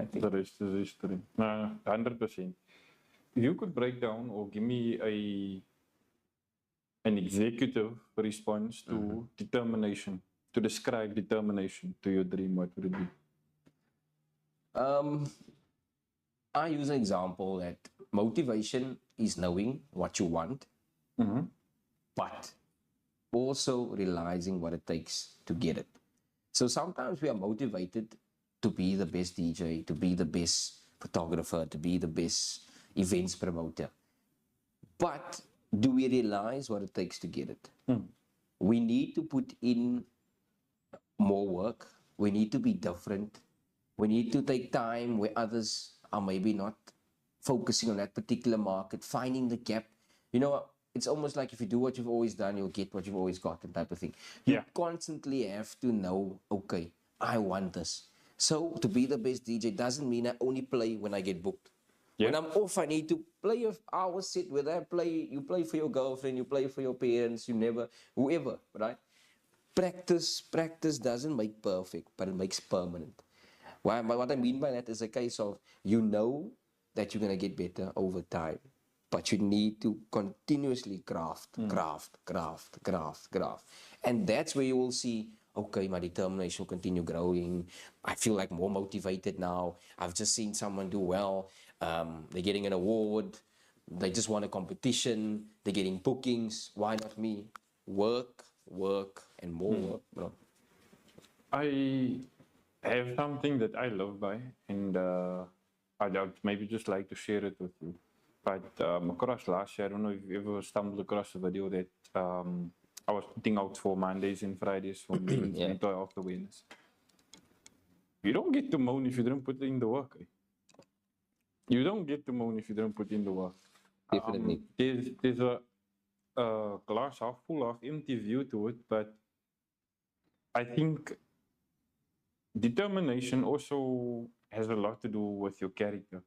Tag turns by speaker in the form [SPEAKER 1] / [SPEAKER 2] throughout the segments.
[SPEAKER 1] I think.
[SPEAKER 2] The rest is history. 100%. If you could break down or give me an executive response to determination, to describe determination to your dream, what would it be?
[SPEAKER 1] I use an example that motivation is knowing what you want, but also realizing what it takes to get it. So sometimes we are motivated to be the best DJ, to be the best photographer, to be the best events promoter. But do we realize what it takes to get it? We need to put in more work. We need to be different. We need to take time where others are maybe not focusing on that particular market, finding the gap. You know, it's almost like if you do what you've always done, you'll get what you've always gotten type of thing. You constantly have to know, okay, I want this. So to be the best DJ doesn't mean I only play when I get booked. When I'm off, I need to play an hour set where you play for your girlfriend, you play for your parents, whoever, right? Practice doesn't make perfect, but it makes permanent. What I mean by that is a case of you know that you're going to get better over time, but you need to continuously graft. And that's where you will see, okay, my determination will continue growing. I feel like more motivated now. I've just seen someone do well. They're getting an award. They just won a competition. They're getting bookings. Why not me? Work, and more work. Bro.
[SPEAKER 2] I have something that I love by, and I'd maybe just like to share it with you. But across last year, I don't know if you ever stumbled across a video that I was putting out for Mondays and Fridays for mental health awareness. You don't get to moan if you don't put in the work. You don't get to moan if you don't put in the work.
[SPEAKER 1] Definitely.
[SPEAKER 2] There's a glass half full, half empty view to it, but I think determination also has a lot to do with your character.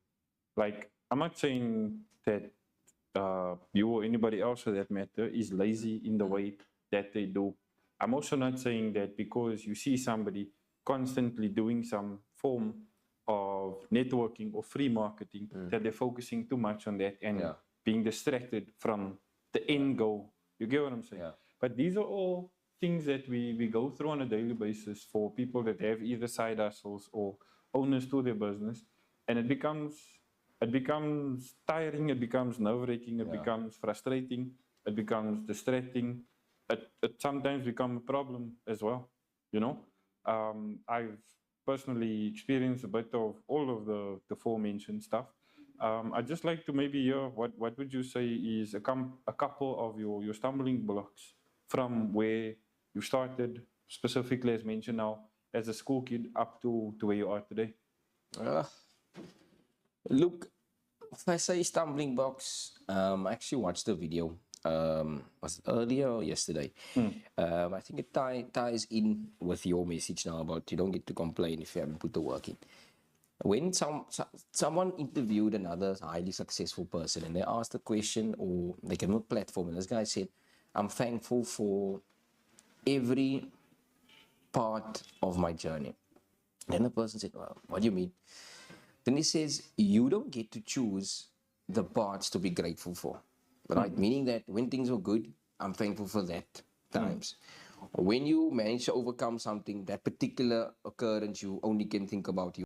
[SPEAKER 2] Like, I'm not saying that you or anybody else for that matter is lazy in the way that they do. I'm also not saying that because you see somebody constantly doing some form of networking or free marketing that they're focusing too much on that and being distracted from the end goal. You get what I'm saying? But these are all things that we go through on a daily basis for people that have either side hustles or owners to their business, and it becomes tiring, it becomes nerve-wracking, it becomes frustrating, it becomes distracting, it sometimes becomes a problem as well, you know. I've personally experienced a bit of all of the aforementioned stuff. I'd just like to maybe hear what would you say is a couple of your stumbling blocks from where you started, specifically as mentioned now, as a school kid up to where you are today?
[SPEAKER 1] Look, if I say stumbling blocks, I actually watched the video. Was it earlier or yesterday? I think it ties in with your message now about you don't get to complain if you haven't put the work in. When someone interviewed another highly successful person and they asked a question or they gave him a platform, and this guy said, I'm thankful for every part of my journey. Then the person said, well, what do you mean? Then he says, you don't get to choose the parts to be grateful for, right? Meaning that when things are good, I'm thankful for that times. When you manage to overcome something, that particular occurrence, you only can think about you.